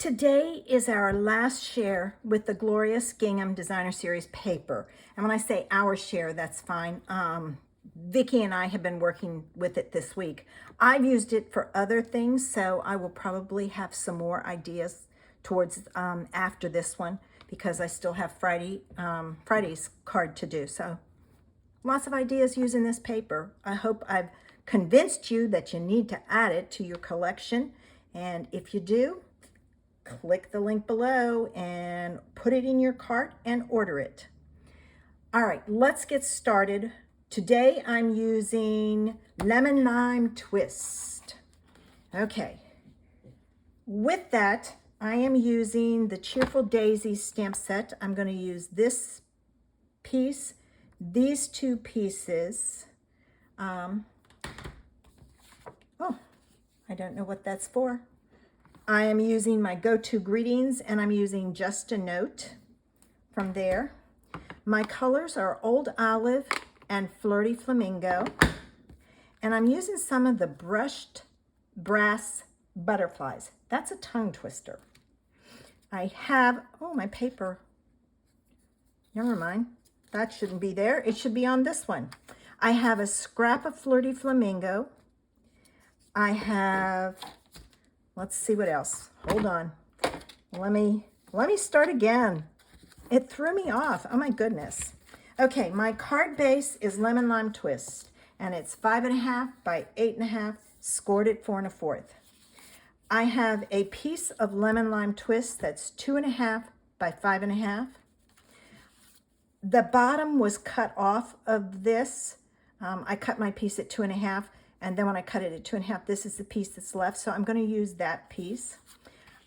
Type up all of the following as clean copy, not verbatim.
Today is our last share with the Glorious Gingham Designer Series paper. And when I say our share, that's fine. Vicki and I have been working with it this week. I've used it for other things, so I will probably have some more ideas towards after this one because I still have Friday's card to do. So lots of ideas using this paper. I hope I've convinced you that you need to add it to your collection. And if you do, click the link below and put it in your cart and order it. All right, let's get started. Today I'm using Lemon Lime Twist. Okay, with that, I am using the Cheerful Daisy stamp set. I'm going to use this piece, these two pieces. Oh, I don't know what that's for. I am using my Go-To Greetings, and I'm using Just a Note from there. My colors are Old Olive and Flirty Flamingo, and I'm using some of the brushed brass butterflies. That's a tongue twister. I have, oh, my paper. Never mind. That shouldn't be there. It should be on this one. I have a scrap of Flirty Flamingo. I have, let's see what else. Hold on. Let me start again. It threw me off. Oh my goodness. Okay, my card base is Lemon Lime Twist, and it's 5.5 by 8.5, scored at 4 1/4. I have a piece of Lemon Lime Twist that's 2.5 by 5.5. The bottom was cut off of this. I cut my piece at 2.5. And then when I cut it at 2.5, this is the piece that's left. So I'm going to use that piece.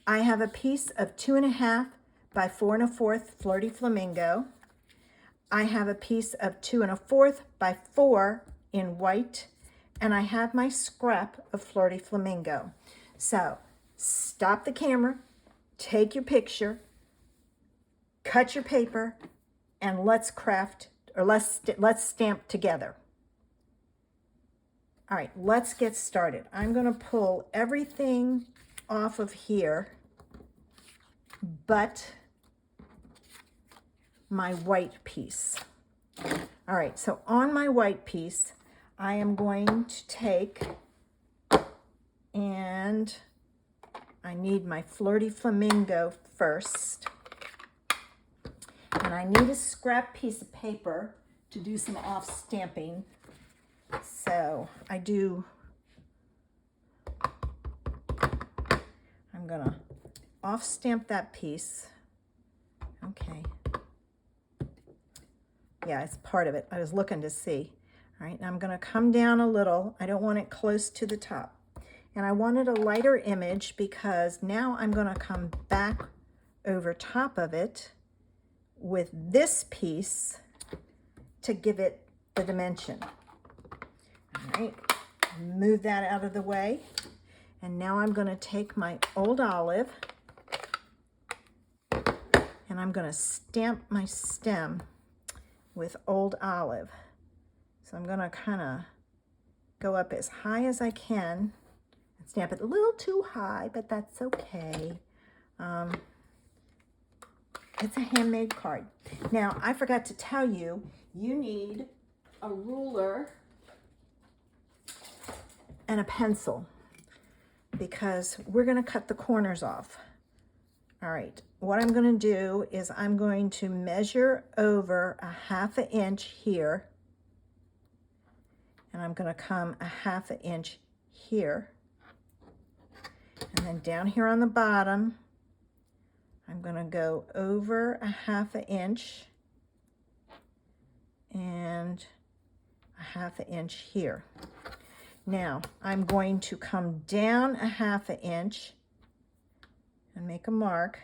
I have a piece of 2.5 by 4 1/4 Flirty Flamingo. I have a piece of 2 1/4 by 4 in white. And I have my scrap of Flirty Flamingo. So stop the camera, take your picture, cut your paper, and let's craft, or let's stamp together. All right, let's get started. I'm going to pull everything off of here but my white piece. All right, so on my white piece, I am going to take, and I need my Flirty Flamingo first. And I need a scrap piece of paper to do some off stamping. So I'm gonna off stamp that piece. Okay. Yeah, it's part of it. I was looking to see. All right, now I'm gonna come down a little. I don't want it close to the top. And I wanted a lighter image because now I'm gonna come back over top of it with this piece to give it the dimension. All right, move that out of the way. And now I'm going to take my Old Olive and I'm going to stamp my stem with Old Olive. So I'm going to kind of go up as high as I can and stamp it a little too high, but that's okay. It's a handmade card. Now, I forgot to tell you, you need a ruler and a pencil because we're going to cut the corners off. All right, what I'm going to do is I'm going to measure over a 1/2 inch here, and I'm going to come a 1/2 inch here, and then down here on the bottom I'm going to go over a 1/2 inch and a 1/2 inch here. Now, I'm going to come down a 1/2 inch and make a mark,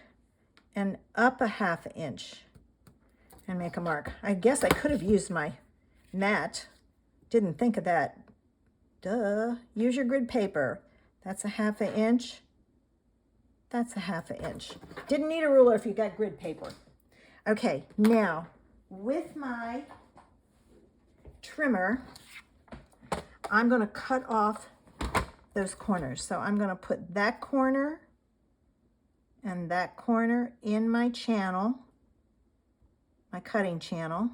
and up a 1/2 inch and make a mark. I guess I could have used my mat. Didn't think of that. Duh. Use your grid paper. That's a 1/2 inch. That's a 1/2 inch. Didn't need a ruler if you got grid paper. Okay, now, with my trimmer, I'm going to cut off those corners. So I'm going to put that corner and that corner in my channel, my cutting channel.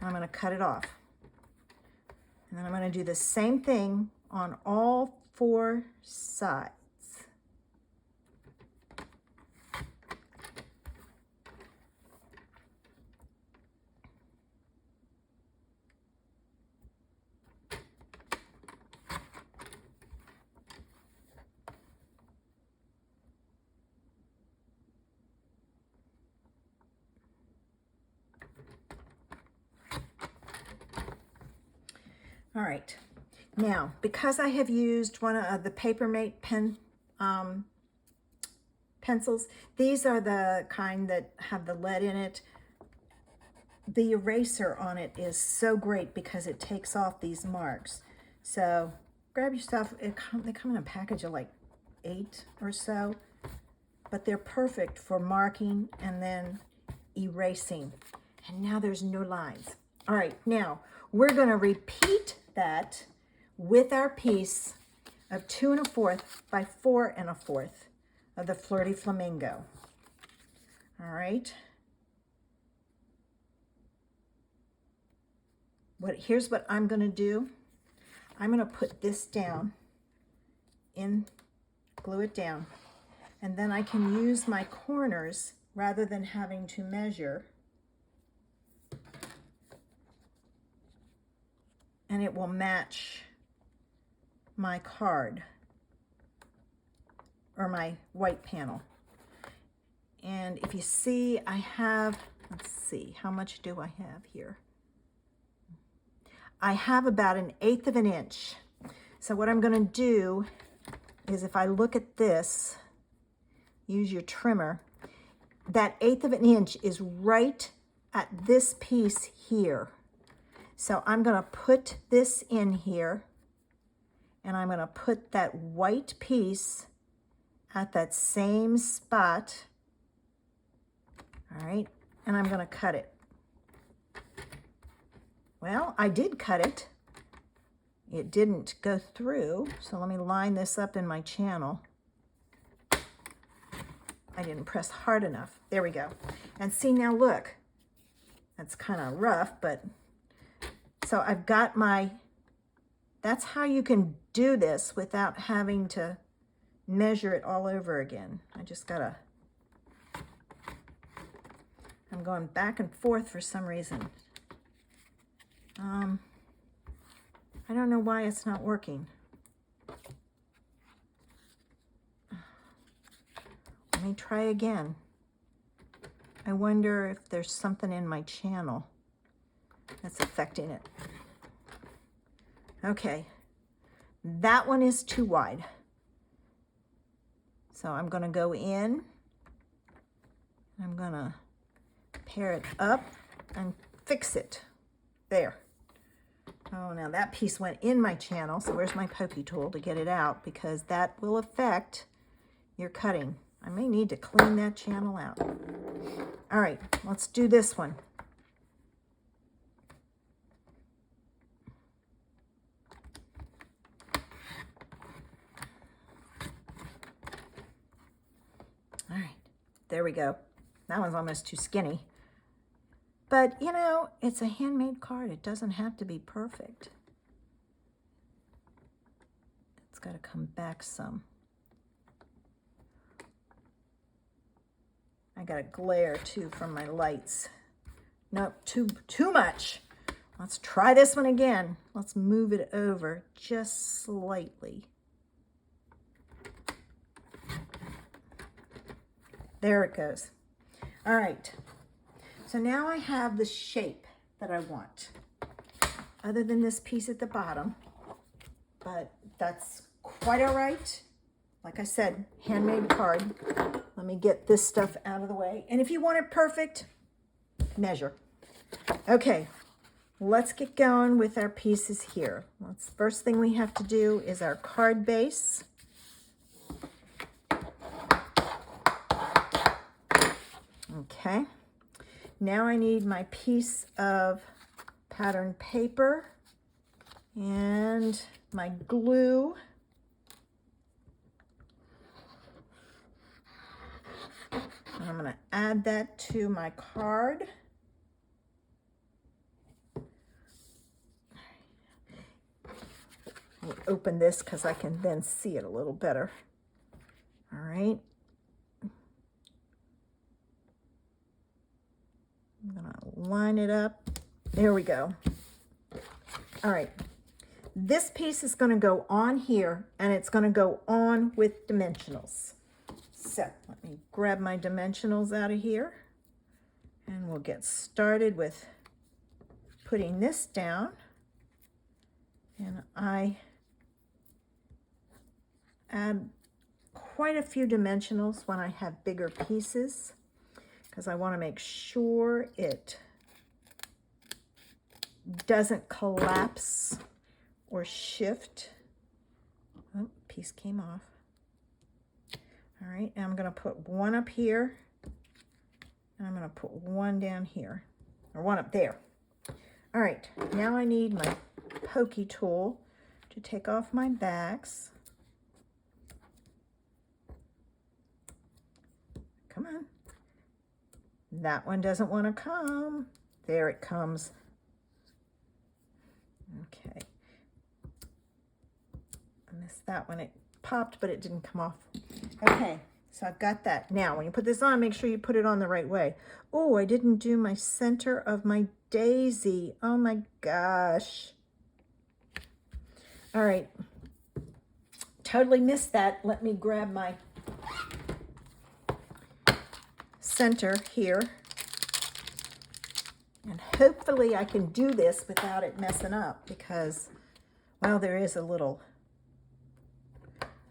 I'm going to cut it off. And then I'm going to do the same thing on all 4 sides. All right, now because I have used one of the Papermate pencils, these are the kind that have the lead in it. The eraser on it is so great because it takes off these marks. So grab yourself, they come in a package of like 8 or so, but they're perfect for marking and then erasing. And now there's no lines. All right, now we're gonna repeat that with our piece of 2 1/4 by 4 1/4 of the Flirty Flamingo. All right. Here's what I'm gonna do. I'm gonna put this down glue it down, and then I can use my corners rather than having to measure, and it will match my card or my white panel. And if you see, I have, let's see, how much do I have here? I have about 1/8 of an inch. So what I'm gonna do is, if I look at this, use your trimmer, that 1/8 of an inch is right at this piece here. So I'm gonna put this in here, and I'm gonna put that white piece at that same spot. All right, and I'm gonna cut it. Well, I did cut it. It didn't go through, so let me line this up in my channel. I didn't press hard enough. There we go. And see, now look, that's kind of rough, but so I've got my, that's how you can do this without having to measure it all over again. I just gotta, I'm going back and forth for some reason. I don't know why it's not working. Let me try again. I wonder if there's something in my channel that's affecting it. Okay, that one is too wide. So I'm gonna go in, I'm gonna pair it up and fix it. There. Oh, now that piece went in my channel, so where's my pokey tool to get it out, because that will affect your cutting. I may need to clean that channel out. All right, let's do this one. All right, there we go. That one's almost too skinny. But, you know, it's a handmade card. It doesn't have to be perfect. It's got to come back some. I got a glare, too, from my lights. Nope, too much. Let's try this one again. Let's move it over just slightly. There it goes. All right. So now I have the shape that I want, other than this piece at the bottom, but that's quite all right. Like I said, handmade card. Let me get this stuff out of the way. And if you want it perfect, measure. Okay, let's get going with our pieces here. First thing we have to do is our card base. Okay. Now I need my piece of pattern paper and my glue. I'm going to add that to my card. I'll open this because I can then see it a little better. All right. I'm going to line it up. There we go. All right. This piece is going to go on here, and it's going to go on with dimensionals. So let me grab my dimensionals out of here, and we'll get started with putting this down. And I add quite a few dimensionals when I have bigger pieces, because I want to make sure it doesn't collapse or shift. Oh, piece came off. All right, and I'm going to put one up here, and I'm going to put one down here, or one up there. All right, now I need my pokey tool to take off my backs. Come on. That one doesn't want to come. There it comes. Okay. I missed that one. It popped, but it didn't come off. Okay, so I've got that. Now, when you put this on, make sure you put it on the right way. Oh, I didn't do my center of my daisy. Oh my gosh. All right. Totally missed that. Let me grab my center here. And hopefully I can do this without it messing up, because, well, there is a little.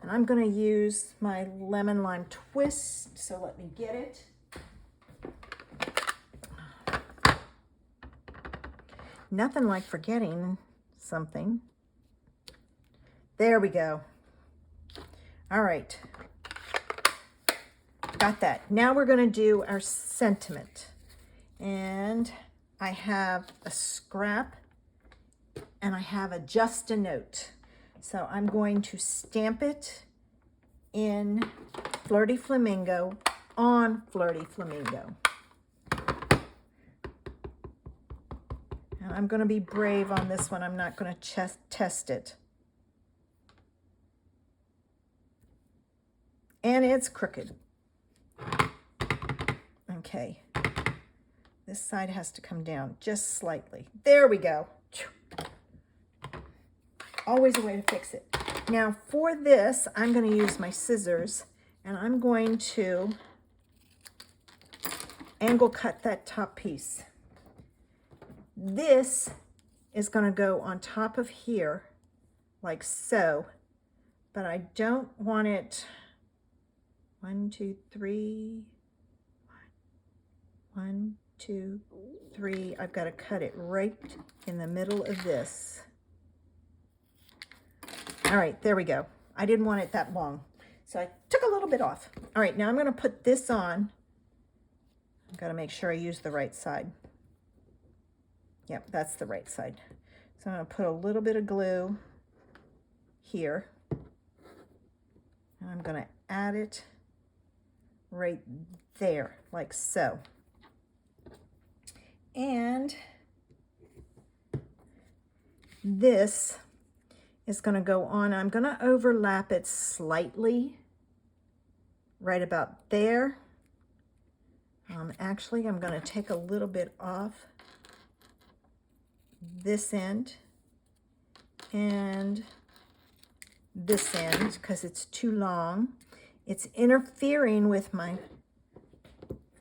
And I'm going to use my lemon lime twist, so let me get it. Nothing like forgetting something. There we go. All right. Got that. Now we're going to do our sentiment. And I have a scrap and I have a just a note. So I'm going to stamp it in Flirty Flamingo on Flirty Flamingo. And I'm going to be brave on this one. I'm not going to test it. And it's crooked. Okay. This side has to come down just slightly. There we go. Always a way to fix it. Now for this, I'm going to use my scissors, and I'm going to angle cut that top piece. This is going to go on top of here like so, but I don't want it 1, 2, 3, 1, 2, 3. I've got to cut it right in the middle of this. All right, there we go. I didn't want it that long, so I took a little bit off. All right, now I'm going to put this on. I've got to make sure I use the right side. Yep, that's the right side. So I'm going to put a little bit of glue here. And I'm going to add it right there, like so. And this is going to go on. I'm going to overlap it slightly, right about there. Actually, I'm going to take a little bit off this end and this end because it's too long. It's interfering with my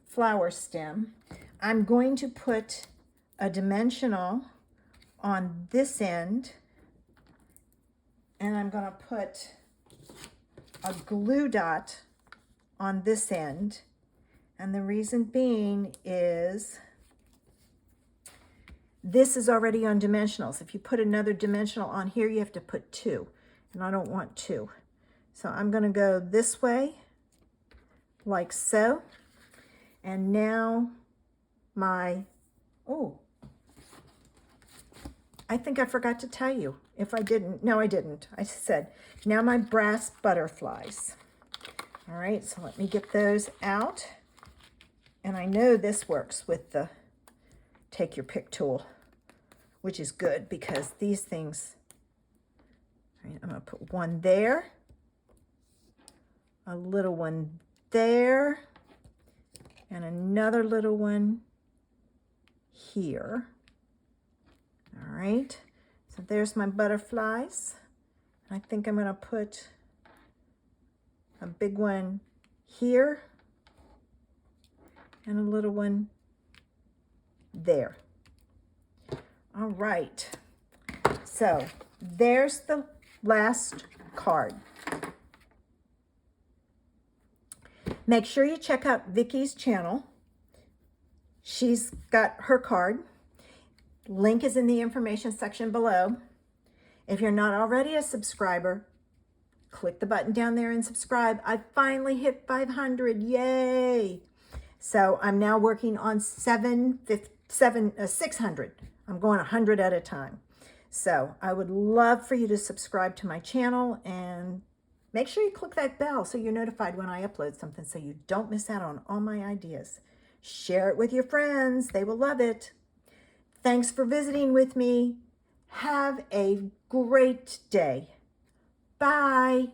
flower stem. I'm going to put a dimensional on this end, and I'm going to put a glue dot on this end. And the reason being is this is already on dimensionals. If you put another dimensional on here, you have to put 2, and I don't want 2. So I'm going to go this way, like so. And now my, oh, I think I forgot to tell you. If I didn't, no, I didn't. I said, now my brass butterflies. All right, so let me get those out. And I know this works with the take your pick tool, which is good because these things, all right, I'm gonna put one there, a little one there, and another little one here. All right, so there's my butterflies. I think I'm gonna put a big one here and a little one there. All right, so there's the last card. Make sure you check out Vicky's channel. She's got her card. Link is in the information section below. If you're not already a subscriber, click the button down there and subscribe. I finally hit 500, yay! So I'm now working on 600. I'm going 100 at a time. So I would love for you to subscribe to my channel and make sure you click that bell so you're notified when I upload something so you don't miss out on all my ideas. Share it with your friends. They will love it. Thanks for visiting with me. Have a great day. Bye.